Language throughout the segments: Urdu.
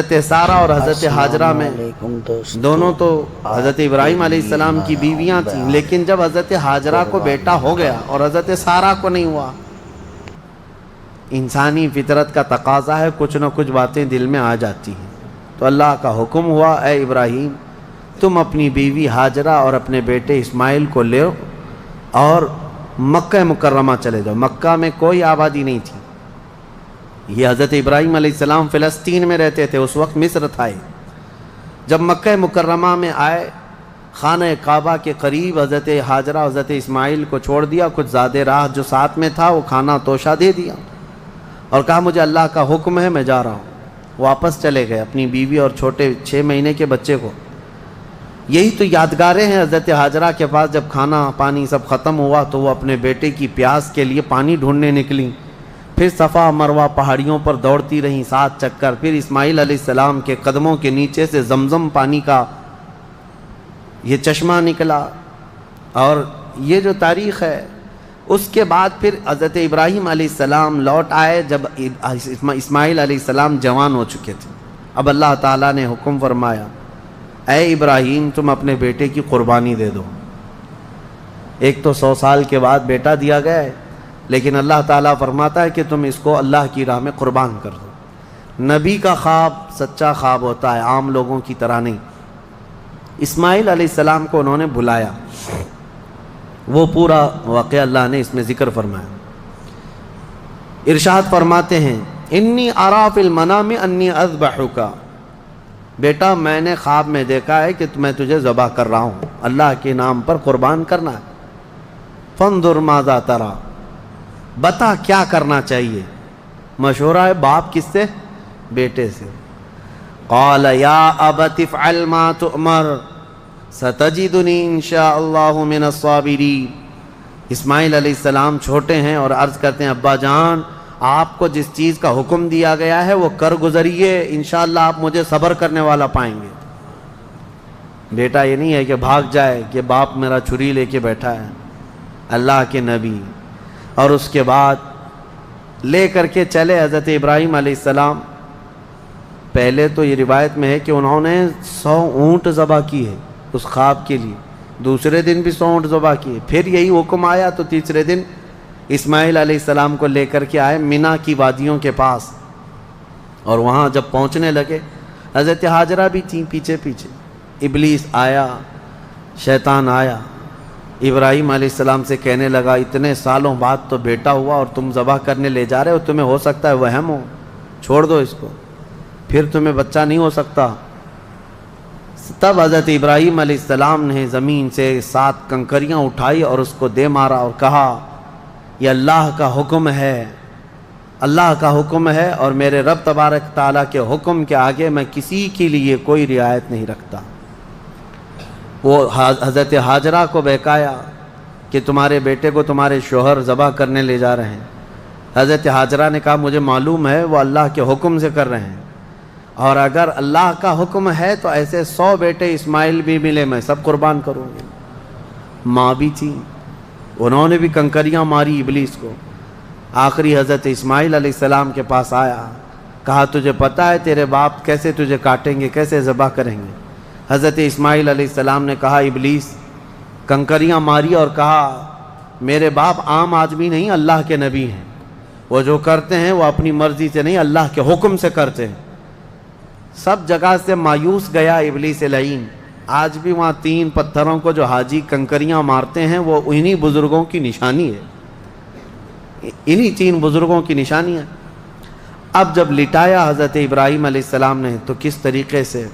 حضرت سارہ اور حضرت حاجرہ میں دونوں تو حضرت ابراہیم علیہ السلام کی بیویاں تھیں، لیکن جب حضرت حاجرہ کو بیٹا ہو گیا اور حضرت سارہ کو نہیں ہوا، انسانی فطرت کا تقاضا ہے، کچھ نہ کچھ باتیں دل میں آ جاتی ہیں۔ تو اللہ کا حکم ہوا، اے ابراہیم تم اپنی بیوی حاجرہ اور اپنے بیٹے اسماعیل کو لے اور مکہ مکرمہ چلے جاؤ۔ مکہ میں کوئی آبادی نہیں تھی، یہ حضرت ابراہیم علیہ السلام فلسطین میں رہتے تھے، اس وقت مصر تھا۔ جب مکہ مکرمہ میں آئے، خانہ کعبہ کے قریب حضرت حاجرہ حضرت اسماعیل کو چھوڑ دیا، کچھ زیادہ راہ جو ساتھ میں تھا وہ کھانا توشہ دے دیا اور کہا مجھے اللہ کا حکم ہے، میں جا رہا ہوں۔ واپس چلے گئے اپنی بیوی اور چھوٹے 6 مہینے کے بچے کو۔ یہی تو یادگاریں ہیں حضرت حاجرہ کے پاس، جب کھانا پانی سب ختم ہوا تو وہ اپنے بیٹے کی پیاس کے لیے پانی ڈھونڈنے نکلیں، پھر صفا مروہ پہاڑیوں پر دوڑتی رہیں 7 چکر، پھر اسماعیل علیہ السلام کے قدموں کے نیچے سے زمزم پانی کا یہ چشمہ نکلا، اور یہ جو تاریخ ہے۔ اس کے بعد پھر حضرت ابراہیم علیہ السلام لوٹ آئے جب اسماعیل علیہ السلام جوان ہو چکے تھے۔ اب اللہ تعالیٰ نے حکم فرمایا، اے ابراہیم تم اپنے بیٹے کی قربانی دے دو۔ ایک تو 100 سال کے بعد بیٹا دیا گیا ہے، لیکن اللہ تعالیٰ فرماتا ہے کہ تم اس کو اللہ کی راہ میں قربان کر دو۔ نبی کا خواب سچا خواب ہوتا ہے، عام لوگوں کی طرح نہیں۔ اسماعیل علیہ السلام کو انہوں نے بلایا، وہ پورا واقعہ اللہ نے اس میں ذکر فرمایا۔ ارشاد فرماتے ہیں، انی اری فی المنام انی اذبحک، بیٹا میں نے خواب میں دیکھا ہے کہ میں تجھے ذبح کر رہا ہوں، اللہ کے نام پر قربان کرنا ہے۔ فانظر ماذا تری، بتا کیا کرنا چاہیے۔ مشورہ ہے باپ کس سے؟ بیٹے سے۔ قال یا ابت افعل ما تؤمر ستجدنی انشاء اللہ من الصابرین۔ اسماعیل علیہ السلام چھوٹے ہیں اور عرض کرتے ہیں، ابا جان آپ کو جس چیز کا حکم دیا گیا ہے وہ کر گزریے، انشاءاللہ آپ مجھے صبر کرنے والا پائیں گے۔ بیٹا یہ نہیں ہے کہ بھاگ جائے کہ باپ میرا چھری لے کے بیٹھا ہے، اللہ کے نبی۔ اور اس کے بعد لے کر کے چلے حضرت ابراہیم علیہ السلام۔ پہلے تو یہ روایت میں ہے کہ انہوں نے 100 اونٹ ذبح کی ہے اس خواب کے لیے، دوسرے دن بھی 100 اونٹ ذبح کیے، پھر یہی حکم آیا تو تیسرے دن اسماعیل علیہ السلام کو لے کر کے آئے مینا کی وادیوں کے پاس، اور وہاں جب پہنچنے لگے حضرت حاجرہ بھی تھیں پیچھے پیچھے۔ ابلیس آیا، شیطان آیا، ابراہیم علیہ السلام سے کہنے لگا اتنے سالوں بعد تو بیٹا ہوا اور تم ذبح کرنے لے جا رہے ہو، تمہیں ہو سکتا ہے وہم ہو، چھوڑ دو اس کو، پھر تمہیں بچہ نہیں ہو سکتا۔ تب حضرت ابراہیم علیہ السلام نے زمین سے 7 کنکریاں اٹھائی اور اس کو دے مارا اور کہا یہ اللہ کا حکم ہے، اللہ کا حکم ہے، اور میرے رب تبارک تعالیٰ کے حکم کے آگے میں کسی کے لیے کوئی رعایت نہیں رکھتا۔ وہ حضرت حاجرہ کو بہکایا کہ تمہارے بیٹے کو تمہارے شوہر ذبح کرنے لے جا رہے ہیں۔ حضرت حاجرہ نے کہا مجھے معلوم ہے وہ اللہ کے حکم سے کر رہے ہیں، اور اگر اللہ کا حکم ہے تو ایسے 100 بیٹے اسماعیل بھی ملے میں سب قربان کروں گی۔ ماں بھی تھی، انہوں نے بھی کنکریاں ماری ابلیس کو۔ آخری حضرت اسماعیل علیہ السلام کے پاس آیا، کہا تجھے پتہ ہے تیرے باپ کیسے تجھے کاٹیں گے، کیسے ذبح کریں گے؟ حضرت اسماعیل علیہ السلام نے کہا ابلیس، کنکریاں ماری اور کہا میرے باپ عام آدمی نہیں، اللہ کے نبی ہیں، وہ جو کرتے ہیں وہ اپنی مرضی سے نہیں اللہ کے حکم سے کرتے ہیں۔ سب جگہ سے مایوس گیا ابلیس لعین۔ آج بھی وہاں 3 پتھروں کو جو حاجی کنکریاں مارتے ہیں وہ انہی بزرگوں کی نشانی ہے، انہی 3 بزرگوں کی نشانی ہے۔ اب جب لٹایا حضرت ابراہیم علیہ السلام نے تو کس طریقے سے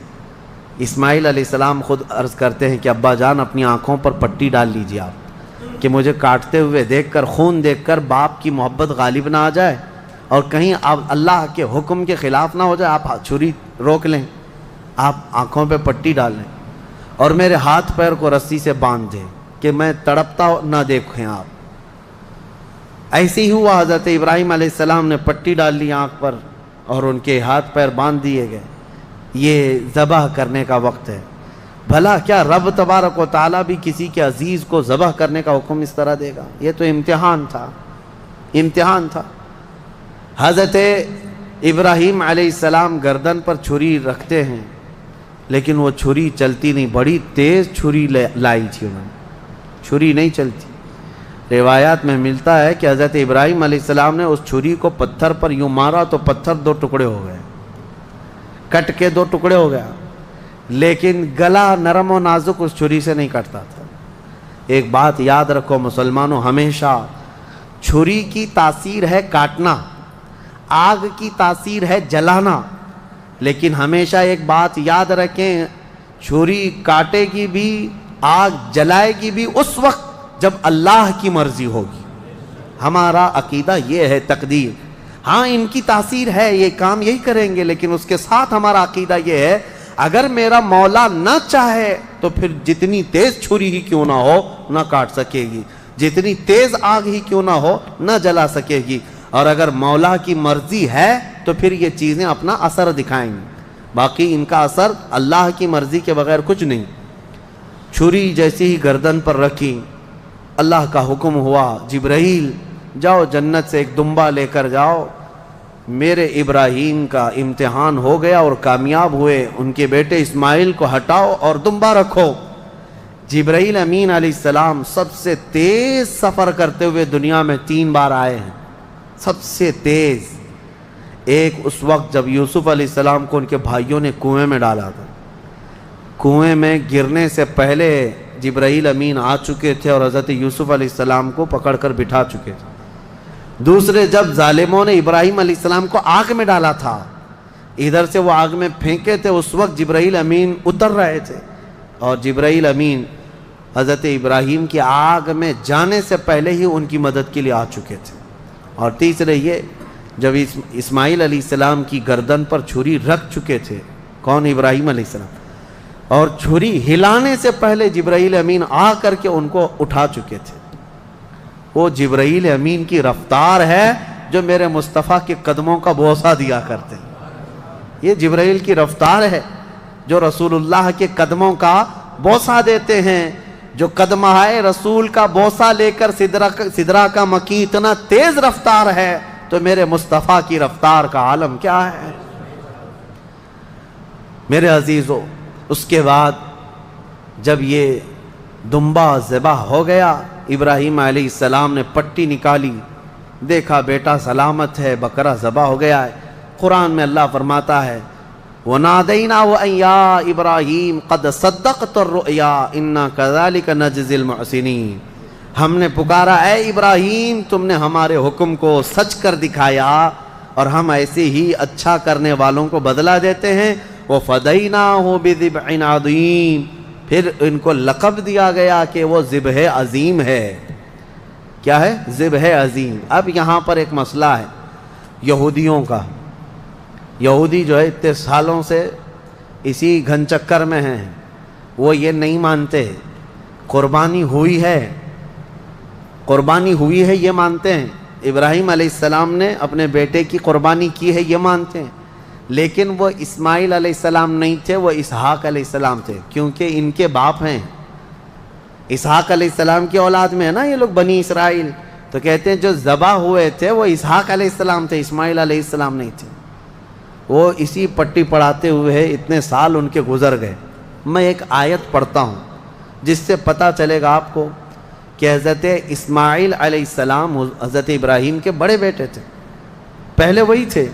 اسماعیل علیہ السلام خود عرض کرتے ہیں کہ ابا جان اپنی آنکھوں پر پٹی ڈال لیجیے آپ، کہ مجھے کاٹتے ہوئے دیکھ کر، خون دیکھ کر باپ کی محبت غالب نہ آ جائے اور کہیں آپ اللہ کے حکم کے خلاف نہ ہو جائے، آپ چھری روک لیں، آپ آنکھوں پہ پٹی ڈال لیں اور میرے ہاتھ پیر کو رسی سے باندھ دیں کہ میں تڑپتا نہ دیکھیں آپ۔ ایسے ہی ہوا، حضرت ابراہیم علیہ السلام نے پٹی ڈال لی آنکھ پر اور ان کے ہاتھ پیر باندھ دیے گئے۔ یہ ذبح کرنے کا وقت ہے۔ بھلا کیا رب تبارک و تعالیٰ بھی کسی کے عزیز کو ذبح کرنے کا حکم اس طرح دے گا؟ یہ تو امتحان تھا، امتحان تھا۔ حضرت ابراہیم علیہ السلام گردن پر چھری رکھتے ہیں لیکن وہ چھری چلتی نہیں، بڑی تیز چھری لائی تھی انہوں نے، چھری نہیں چلتی۔ روایات میں ملتا ہے کہ حضرت ابراہیم علیہ السلام نے اس چھری کو پتھر پر یوں مارا تو پتھر 2 ٹکڑے ہو گئے، کٹ کے 2 ٹکڑے ہو گیا، لیکن گلا نرم و نازک اس چھری سے نہیں کٹتا تھا۔ ایک بات یاد رکھو مسلمانوں، ہمیشہ چھری کی تاثیر ہے کاٹنا، آگ کی تاثیر ہے جلانا، لیکن ہمیشہ ایک بات یاد رکھیں، چھری کاٹے گی بھی، آگ جلائے گی بھی اس وقت جب اللہ کی مرضی ہوگی۔ ہمارا عقیدہ یہ ہے، تقدیر، ہاں ان کی تاثیر ہے، یہ کام یہی کریں گے، لیکن اس کے ساتھ ہمارا عقیدہ یہ ہے اگر میرا مولا نہ چاہے تو پھر جتنی تیز چھری ہی کیوں نہ ہو نہ کاٹ سکے گی، جتنی تیز آگ ہی کیوں نہ ہو نہ جلا سکے گی، اور اگر مولا کی مرضی ہے تو پھر یہ چیزیں اپنا اثر دکھائیں گی، باقی ان کا اثر اللہ کی مرضی کے بغیر کچھ نہیں۔ چھری جیسی ہی گردن پر رکھی، اللہ کا حکم ہوا، جبرائیل جاؤ جنت سے ایک دمبا لے کر جاؤ، میرے ابراہیم کا امتحان ہو گیا اور کامیاب ہوئے، ان کے بیٹے اسماعیل کو ہٹاؤ اور دمبا رکھو۔ جبرائیل امین علیہ السلام سب سے تیز سفر کرتے ہوئے دنیا میں 3 بار آئے ہیں، سب سے تیز۔ ایک اس وقت جب یوسف علیہ السلام کو ان کے بھائیوں نے کنویں میں ڈالا تھا، کنویں میں گرنے سے پہلے جبرائیل امین آ چکے تھے اور حضرت یوسف علیہ السلام کو پکڑ کر بٹھا چکے تھے۔ دوسرے جب ظالموں نے ابراہیم علیہ السلام کو آگ میں ڈالا تھا، ادھر سے وہ آگ میں پھینکے تھے، اس وقت جبرائیل امین اتر رہے تھے اور جبرائیل امین حضرت ابراہیم کی آگ میں جانے سے پہلے ہی ان کی مدد کے لیے آ چکے تھے۔ اور تیسرے یہ جب اسماعیل علیہ السلام کی گردن پر چھری رکھ چکے تھے، کون؟ ابراہیم علیہ السلام، اور چھری ہلانے سے پہلے جبرائیل امین آ کر کے ان کو اٹھا چکے تھے۔ وہ جبرائیل امین کی رفتار ہے جو میرے مصطفیٰ کے قدموں کا بوسہ دیا کرتے ہیں، یہ جبرائیل کی رفتار ہے جو رسول اللہ کے قدموں کا بوسہ دیتے ہیں۔ جو قدمہائے رسول کا بوسہ لے کر سدرہ کا مکی اتنا تیز رفتار ہے تو میرے مصطفیٰ کی رفتار کا عالم کیا ہے؟ میرے عزیزو، اس کے بعد جب یہ دمبا ذبح ہو گیا، ابراہیم علیہ السلام نے پٹی نکالی، دیکھا بیٹا سلامت ہے، بکرا ذبح ہو گیا ہے۔ قرآن میں اللہ فرماتا ہے وَنَادَيْنَاهُ أَن يَا إِبْرَاهِيمُ قَدْ صَدَّقْتَ الرُّؤْيَا إِنَّا كَذَلِكَ نَجْزِي الْمُحْسِنِينَ، ہم نے پکارا اے ابراہیم، تم نے ہمارے حکم کو سچ کر دکھایا اور ہم ایسے ہی اچھا کرنے والوں کو بدلہ دیتے ہیں۔ وَفَدَيْنَاهُ بِذِبْحٍ عَظِيمٍ، پھر ان کو لقب دیا گیا کہ وہ ذبح عظیم ہے۔ کیا ہے؟ ذبح عظیم۔ اب یہاں پر ایک مسئلہ ہے یہودیوں کا، یہودی جو ہے اتنے سالوں سے اسی گھن چکر میں ہیں، وہ یہ نہیں مانتے قربانی ہوئی ہے، قربانی ہوئی ہے یہ مانتے ہیں، ابراہیم علیہ السلام نے اپنے بیٹے کی قربانی کی ہے یہ مانتے ہیں، لیکن وہ اسماعیل علیہ السلام نہیں تھے، وہ اسحاق علیہ السلام تھے، کیونکہ ان کے باپ ہیں، اسحاق علیہ السلام کی اولاد میں ہے نا یہ لوگ بنی اسرائیل، تو کہتے ہیں جو ذبح ہوئے تھے وہ اسحاق علیہ السلام تھے، اسماعیل علیہ السلام نہیں تھے۔ وہ اسی پٹی پڑھاتے ہوئے اتنے سال ان کے گزر گئے۔ میں ایک آیت پڑھتا ہوں جس سے پتہ چلے گا آپ کو کہ حضرت اسماعیل علیہ السلام حضرت ابراہیم کے بڑے بیٹے تھے، پہلے وہی تھے،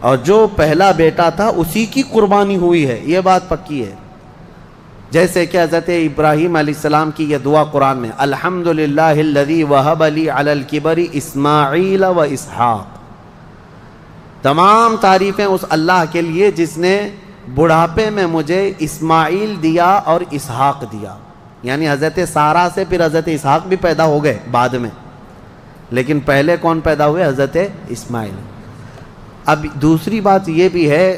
اور جو پہلا بیٹا تھا اسی کی قربانی ہوئی ہے، یہ بات پکی ہے۔ جیسے کہ حضرت ابراہیم علیہ السلام کی یہ دعا قرآن میں الحمدللہ الذی وہب لی علی الکبر اسماعیل و اسحاق، تمام تعریفیں اس اللہ کے لیے جس نے بڑھاپے میں مجھے اسماعیل دیا اور اسحاق دیا، یعنی حضرت سارہ سے پھر حضرت اسحاق بھی پیدا ہو گئے بعد میں، لیکن پہلے کون پیدا ہوئے؟ حضرت اسماعیل۔ اب دوسری بات یہ بھی ہے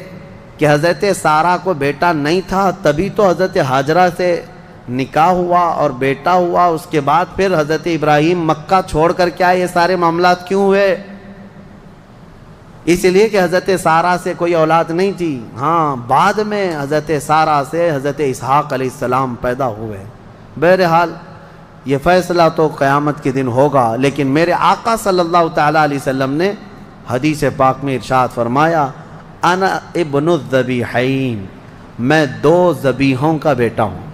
کہ حضرت سارہ کو بیٹا نہیں تھا، تبھی تو حضرت ہاجرہ سے نکاح ہوا اور بیٹا ہوا، اس کے بعد پھر حضرت ابراہیم مکہ چھوڑ کر کے آئے۔ یہ سارے معاملات کیوں ہوئے؟ اس لیے کہ حضرت سارہ سے کوئی اولاد نہیں تھی، ہاں بعد میں حضرت سارہ سے حضرت اسحاق علیہ السلام پیدا ہوئے۔ بہرحال یہ فیصلہ تو قیامت کے دن ہوگا، لیکن میرے آقا صلی اللہ تعالیٰ علیہ وسلم نے حدیث پاک میں ارشاد فرمایا انا ابن الذبیحین، میں دو ذبیحوں کا بیٹا ہوں،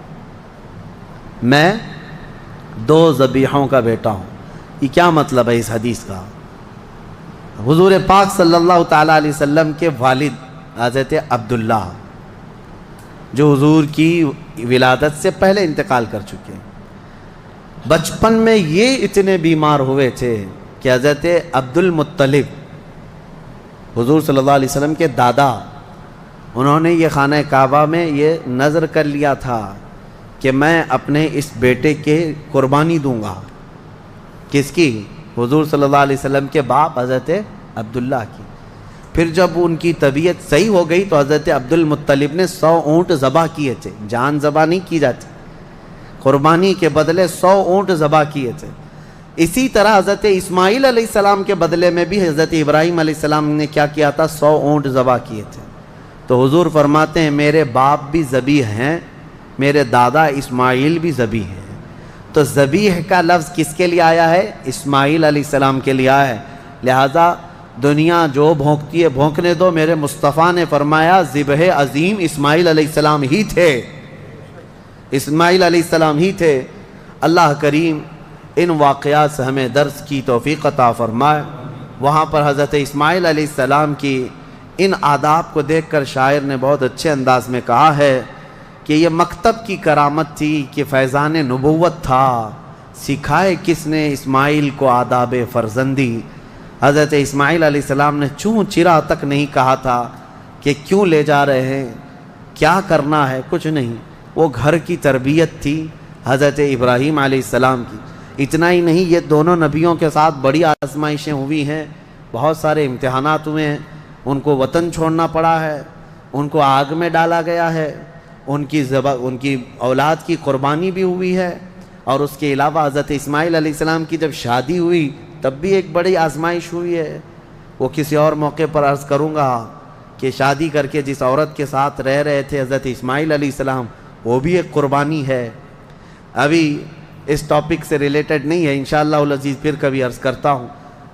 میں دو ذبیحوں کا بیٹا ہوں۔ یہ کیا مطلب ہے اس حدیث کا؟ حضور پاک صلی اللہ تعالیٰ علیہ وسلم کے والد حضرت عبداللہ جو حضور کی ولادت سے پہلے انتقال کر چکے، بچپن میں یہ اتنے بیمار ہوئے تھے کہ حضرت عبد المطلب حضور صلی اللہ علیہ وسلم کے دادا، انہوں نے یہ خانہ کعبہ میں یہ نذر کر لیا تھا کہ میں اپنے اس بیٹے کے قربانی دوں گا۔ کس کی؟ حضور صلی اللہ علیہ وسلم کے باپ حضرت عبداللہ کی۔ پھر جب ان کی طبیعت صحیح ہو گئی تو حضرت عبد المطلب نے 100 اونٹ ذبح کیے تھے، جان ذبح نہیں کی جاتی، قربانی کے بدلے 100 اونٹ ذبح کیے تھے۔ اسی طرح حضرت اسماعیل علیہ السلام کے بدلے میں بھی حضرت ابراہیم علیہ السلام نے کیا کیا تھا؟ 100 اونٹ ذبح کیے تھے۔ تو حضور فرماتے ہیں میرے باپ بھی ذبیح ہیں، میرے دادا اسماعیل بھی ذبیح ہیں۔ تو ذبیح کا لفظ کس کے لیے آیا ہے؟ اسماعیل علیہ السلام کے لیے آیا ہے۔ لہذا دنیا جو بھونکتی ہے بھونکنے دو، میرے مصطفیٰ نے فرمایا ذبح عظیم اسماعیل علیہ السلام ہی تھے، اسماعیل علیہ السلام ہی تھے۔ اللہ کریم ان واقعات سے ہمیں درس کی توفیق عطا فرمائے۔ وہاں پر حضرت اسماعیل علیہ السلام کی ان آداب کو دیکھ کر شاعر نے بہت اچھے انداز میں کہا ہے کہ یہ مکتب کی کرامت تھی کہ فیضان نبوت تھا، سکھائے کس نے اسماعیل کو آداب فرزندی۔ حضرت اسماعیل علیہ السلام نے چوں چرا تک نہیں کہا تھا کہ کیوں لے جا رہے ہیں، کیا کرنا ہے، کچھ نہیں۔ وہ گھر کی تربیت تھی حضرت ابراہیم علیہ السلام کی۔ اتنا ہی نہیں، یہ دونوں نبیوں کے ساتھ بڑی آزمائشیں ہوئی ہیں، بہت سارے امتحانات ہوئے ہیں۔ ان کو وطن چھوڑنا پڑا ہے، ان کو آگ میں ڈالا گیا ہے، ان کی اولاد کی قربانی بھی ہوئی ہے، اور اس کے علاوہ حضرت اسماعیل علیہ السلام کی جب شادی ہوئی تب بھی ایک بڑی آزمائش ہوئی ہے۔ وہ کسی اور موقع پر عرض کروں گا کہ شادی کر کے جس عورت کے ساتھ رہ رہے تھے حضرت اسماعیل علیہ السلام، وہ بھی ایک قربانی ہے۔ ابھی اس ٹاپک سے ریلیٹڈ نہیں ہے، انشاءاللہ العزیز پھر کبھی عرض کرتا ہوں،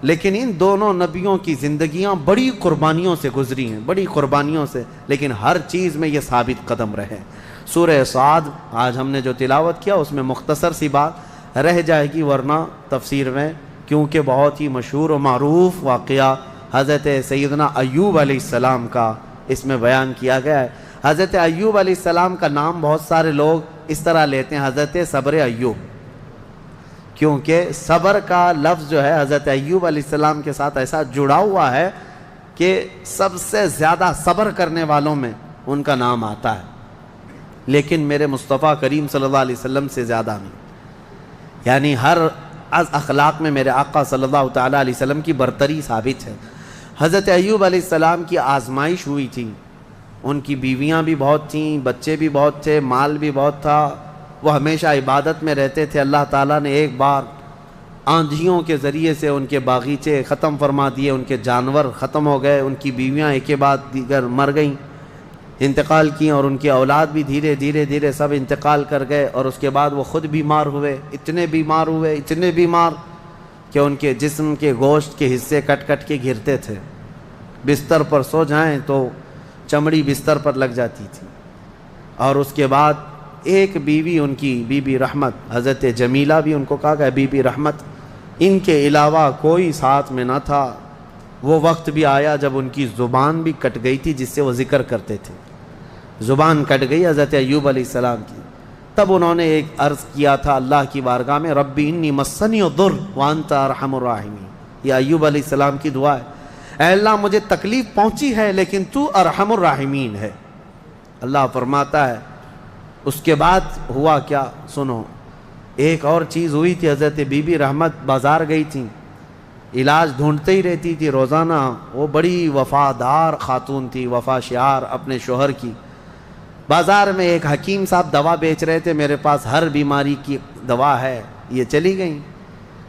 لیکن ان دونوں نبیوں کی زندگیاں بڑی قربانیوں سے گزری ہیں، بڑی قربانیوں سے، لیکن ہر چیز میں یہ ثابت قدم رہے۔ سورہ صاد آج ہم نے جو تلاوت کیا اس میں مختصر سی بات رہ جائے گی، ورنہ تفسیر میں کیونکہ بہت ہی مشہور و معروف واقعہ حضرت سیدنا ایوب علیہ السلام کا اس میں بیان کیا گیا ہے۔ حضرت ایوب علیہ السلام کا نام بہت سارے لوگ اس طرح لیتے ہیں، حضرت صبر ایوب، کیونکہ صبر کا لفظ جو ہے حضرت ایوب علیہ السلام کے ساتھ ایسا جڑا ہوا ہے کہ سب سے زیادہ صبر کرنے والوں میں ان کا نام آتا ہے، لیکن میرے مصطفیٰ کریم صلی اللہ علیہ وسلم سے زیادہ نہیں۔ یعنی ہر از اخلاق میں میرے آقا صلی اللہ تعالیٰ علیہ وسلم کی برتری ثابت ہے۔ حضرت ایوب علیہ السلام کی آزمائش ہوئی تھی، ان کی بیویاں بھی بہت تھیں، بچے بھی بہت تھے، مال بھی بہت تھا، وہ ہمیشہ عبادت میں رہتے تھے۔ اللہ تعالیٰ نے ایک بار آندھیوں کے ذریعے سے ان کے باغیچے ختم فرما دیے، ان کے جانور ختم ہو گئے، ان کی بیویاں ایک کے بعد دیگر مر گئیں، انتقال کیں، اور ان کی اولاد بھی دھیرے دھیرے سب انتقال کر گئے۔ اور اس کے بعد وہ خود بیمار ہوئے، اتنے بیمار کہ ان کے جسم کے گوشت کے حصے کٹ کٹ کے گرتے تھے، بستر پر سو جائیں تو چمڑی بستر پر لگ جاتی تھی۔ اور اس کے بعد ایک بیوی ان کی بی بی رحمت، حضرت جمیلہ بھی ان کو کہا گیا بی بی رحمت، ان کے علاوہ کوئی ساتھ میں نہ تھا۔ وہ وقت بھی آیا جب ان کی زبان بھی کٹ گئی تھی جس سے وہ ذکر کرتے تھے، زبان کٹ گئی حضرت ایوب علیہ السلام کی۔ تب انہوں نے ایک عرض کیا تھا اللہ کی بارگاہ میں، ربی انی مسنی الضر وانت ارحم الراحمین۔ یہ ایوب علیہ السلام کی دعا ہے، اے اللہ مجھے تکلیف پہنچی ہے لیکن تو ارحم الراحمین ہے۔ اللہ فرماتا ہے اس کے بعد ہوا کیا سنو۔ ایک اور چیز ہوئی تھی، حضرت بی بی رحمت بازار گئی تھیں، علاج ڈھونڈتے ہی رہتی تھی روزانہ، وہ بڑی وفادار خاتون تھی، وفا شعار اپنے شوہر کی۔ بازار میں ایک حکیم صاحب دوا بیچ رہے تھے، میرے پاس ہر بیماری کی دوا ہے، یہ چلی گئیں،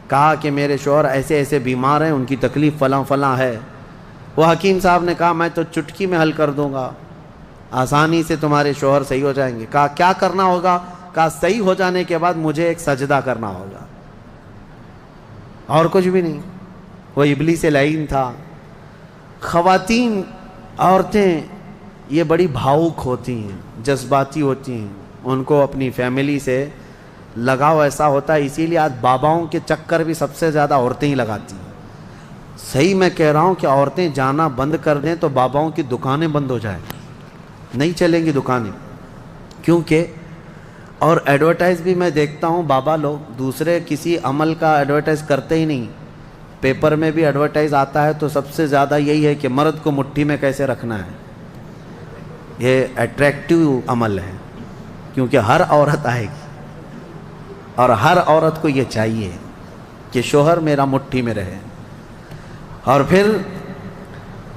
کہا کہ میرے شوہر ایسے ایسے بیمار ہیں، ان کی تکلیف فلاں فلاں ہے۔ وہ حکیم صاحب نے کہا میں تو چٹکی میں حل کر دوں گا، آسانی سے تمہارے شوہر صحیح ہو جائیں گے۔ کہا کیا کرنا ہوگا؟ کہا صحیح ہو جانے کے بعد مجھے ایک سجدہ کرنا ہوگا، اور کچھ بھی نہیں۔ وہ ابلیس لعین تھا، خواتین عورتیں یہ بڑی بھاؤک ہوتی ہیں، جذباتی ہوتی ہیں، ان کو اپنی فیملی سے لگاؤ ایسا ہوتا ہے، اسی لیے آج باباؤں کے چکر بھی سب سے زیادہ عورتیں ہی لگاتی ہیں۔ صحیح میں کہہ رہا ہوں کہ عورتیں جانا بند کر دیں تو باباؤں کی دکانیں بند ہو جائیں، نہیں چلیں گی دکانیں، کیونکہ اور ایڈورٹائز بھی میں دیکھتا ہوں بابا لوگ دوسرے کسی عمل کا ایڈورٹائز کرتے ہی نہیں، پیپر میں بھی ایڈورٹائز آتا ہے تو سب سے زیادہ یہی ہے کہ مرد کو مٹھی میں کیسے رکھنا ہے۔ یہ اٹریکٹیو عمل ہے، کیونکہ ہر عورت آئے گی اور ہر عورت کو یہ چاہیے کہ شوہر میرا مٹھی میں رہے۔ اور پھر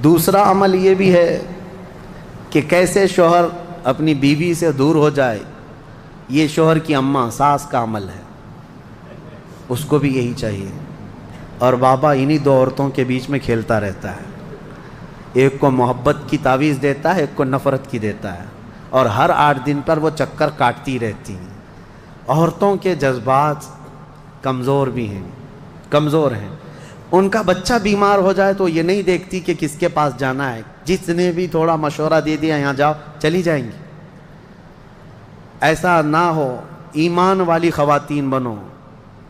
دوسرا عمل یہ بھی ہے کہ کیسے شوہر اپنی بیوی سے دور ہو جائے، یہ شوہر کی اماں ساس کا عمل ہے، اس کو بھی یہی چاہیے۔ اور بابا انہی دو عورتوں کے بیچ میں کھیلتا رہتا ہے، ایک کو محبت کی تعویذ دیتا ہے، ایک کو نفرت کی دیتا ہے، اور ہر 8 دن پر وہ چکر کاٹتی رہتی ہیں۔ عورتوں کے جذبات کمزور بھی ہیں، کمزور ہیں، ان کا بچہ بیمار ہو جائے تو یہ نہیں دیکھتی کہ کس کے پاس جانا ہے، جس نے بھی تھوڑا مشورہ دے دیا یہاں جاؤ چلی جائیں گی۔ ایسا نہ ہو، ایمان والی خواتین بنو،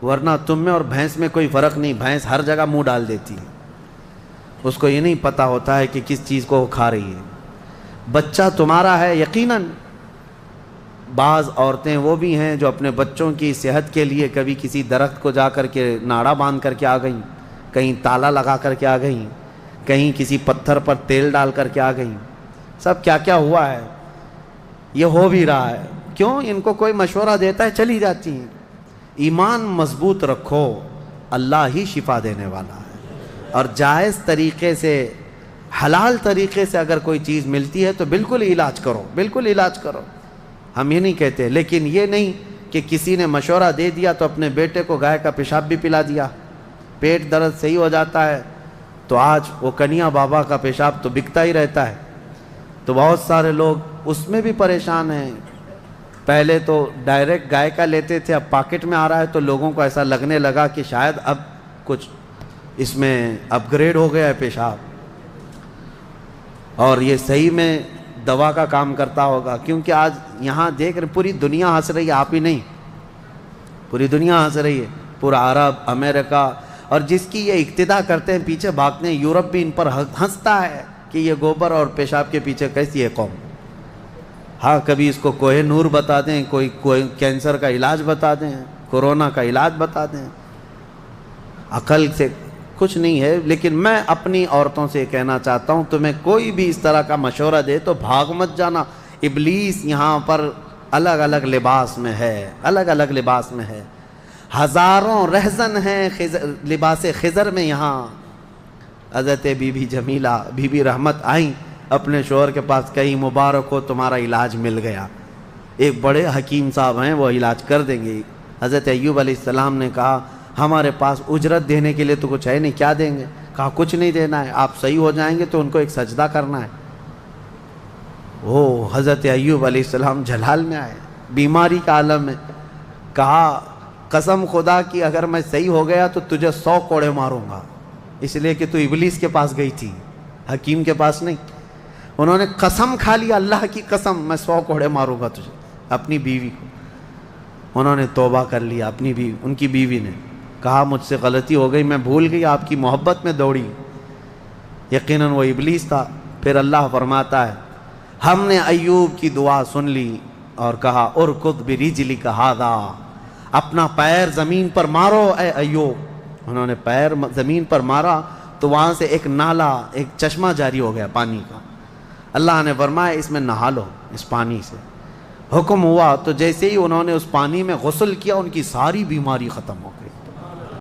ورنہ تم میں اور بھینس میں کوئی فرق نہیں، بھینس ہر جگہ منہ ڈال دیتی ہے، اس کو یہ نہیں پتہ ہوتا ہے کہ کس چیز کو وہ کھا رہی ہے۔ بچہ تمہارا ہے یقیناً۔ بعض عورتیں وہ بھی ہیں جو اپنے بچوں کی صحت کے لیے کبھی کسی درخت کو جا کر کے ناڑا باندھ کر کے آ گئیں، کہیں تالا لگا کر کے آ گئیں، کہیں کسی پتھر پر تیل ڈال کر کے آ گئیں، سب کیا کیا ہوا ہے، یہ ہو بھی رہا ہے۔ کیوں؟ ان کو کوئی مشورہ دیتا ہے چلی جاتی ہیں۔ ایمان مضبوط رکھو، اللہ ہی شفا دینے والا ہے، اور جائز طریقے سے حلال طریقے سے اگر کوئی چیز ملتی ہے تو بالکل علاج کرو، بالکل علاج کرو، ہم یہ نہیں کہتے، لیکن یہ نہیں کہ کسی نے مشورہ دے دیا تو اپنے بیٹے کو گائے کا پیشاب بھی پلا دیا، پیٹ درد صحیح ہو جاتا ہے تو آج وہ کنیا بابا کا پیشاب تو بکتا ہی رہتا ہے، تو بہت سارے لوگ اس میں بھی پریشان ہیں۔ پہلے تو ڈائریکٹ گائے کا لیتے تھے، اب پاکٹ میں آ رہا ہے تو لوگوں کو ایسا لگنے لگا کہ شاید اب کچھ اس میں اپ گریڈ ہو گیا ہے پیشاب، اور یہ صحیح میں دوا کا کام کرتا ہوگا، کیونکہ آج یہاں دیکھ رہے پوری دنیا ہنس رہی ہے، آپ ہی نہیں، پوری دنیا ہنس رہی ہے، پورا عرب، امریکہ، اور جس کی یہ اقتدا کرتے ہیں پیچھے بھاگتے ہیں، یورپ بھی ان پر ہنستا ہے کہ یہ گوبر اور پیشاب کے پیچھے کیسی ہے قوم۔ ہاں کبھی اس کو کوہ نور بتا دیں، کوئی کینسر کا علاج بتا دیں، کورونا کا علاج بتا دیں، عقل سے کچھ نہیں ہے۔ لیکن میں اپنی عورتوں سے کہنا چاہتا ہوں، تمہیں کوئی بھی اس طرح کا مشورہ دے تو بھاگ مت جانا، ابلیس یہاں پر الگ الگ لباس میں ہے، الگ الگ لباس میں ہے، ہزاروں رہزن ہیں لباس خضر میں۔ یہاں حضرت بی بی جمیلہ، بی بی رحمت آئیں اپنے شوہر کے پاس، کہیں مبارک ہو تمہارا علاج مل گیا، ایک بڑے حکیم صاحب ہیں وہ علاج کر دیں گے۔ حضرت ایوب علیہ السلام نے کہا ہمارے پاس اجرت دینے کے لیے تو کچھ ہے نہیں، کیا دیں گے؟ کہا کچھ نہیں دینا ہے، آپ صحیح ہو جائیں گے تو ان کو ایک سجدہ کرنا ہے۔ وہ حضرت ایوب علیہ السلام جلال میں آئے، بیماری کا عالم میں، کہا قسم خدا کی اگر میں صحیح ہو گیا تو تجھے 100 کوڑے ماروں گا، اس لیے کہ تو ابلیس کے پاس گئی تھی، حکیم کے پاس نہیں۔ انہوں نے قسم کھا لیا، اللہ کی قسم میں 100 کوڑے ماروں گا تجھے، اپنی بیوی کو۔ انہوں نے توبہ کر لیا، اپنی بیوی، ان کی بیوی نے کہا مجھ سے غلطی ہو گئی، میں بھول گئی، آپ کی محبت میں دوڑی، یقیناً وہ ابلیس تھا۔ پھر اللہ فرماتا ہے ہم نے ایوب کی دعا سن لی اور کہا ارکض برجلک ھذا، اپنا پیر زمین پر مارو اے ایوب۔ انہوں نے پیر زمین پر مارا تو وہاں سے ایک نالا، ایک چشمہ جاری ہو گیا پانی کا۔ اللہ نے فرمایا اس میں نہا لو، اس پانی سے حکم ہوا، تو جیسے ہی انہوں نے اس پانی میں غسل کیا ان کی ساری بیماری ختم ہو گئی۔